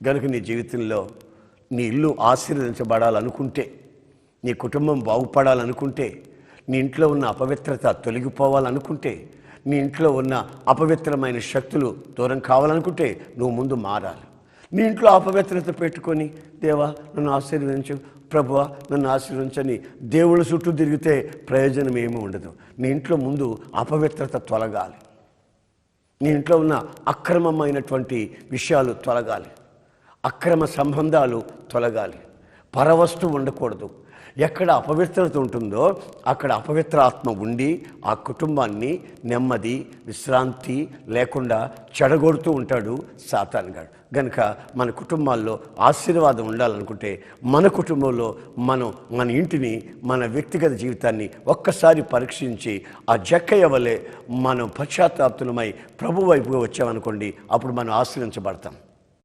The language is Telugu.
గనుక నీ జీవితంలో నీ ఇల్లు ఆశీర్వదించబడాలనుకుంటే, నీ కుటుంబం బాగుపడాలనుకుంటే, నీ ఇంట్లో ఉన్న అపవిత్రత తొలగిపోవాలనుకుంటే, నీ ఇంట్లో ఉన్న అపవిత్రమైన శక్తులు దూరం కావాలనుకుంటే నువ్వు ముందు మారాలి. నీ ఇంట్లో అపవిత్రత పెట్టుకొని దేవా నన్ను ఆశీర్వదించు, ప్రభువా నన్ను ఆశీర్వదించని దేవుళ్ళ చుట్టూ తిరిగితే ప్రయోజనం ఏమీ ఉండదు. నీ ఇంట్లో ముందు అపవిత్రత తొలగాలి. నీ ఇంట్లో ఉన్న అక్రమమైనటువంటి విషయాలు తొలగాలి. అక్రమ సంబంధాలు తొలగాలి. పరవస్తు ఉండకూడదు. ఎక్కడ అపవిత్రత ఉంటుందో అక్కడ అపవిత్ర ఆత్మ ఉండి ఆ కుటుంబాన్ని నెమ్మది విశ్రాంతి లేకుండా చెడగొడుతూ ఉంటాడు సాతానుగాడు. గనుక మన కుటుంబాల్లో ఆశీర్వాదం ఉండాలనుకుంటే మన కుటుంబంలో మన ఇంటిని, మన వ్యక్తిగత జీవితాన్ని ఒక్కసారి పరీక్షించి ఆ జక్కయ్య వలె మనం పశ్చాత్తాపతులమై ప్రభు వైపుగా వచ్చామనుకోండి, అప్పుడు మనం ఆశ్రయించబడతాం.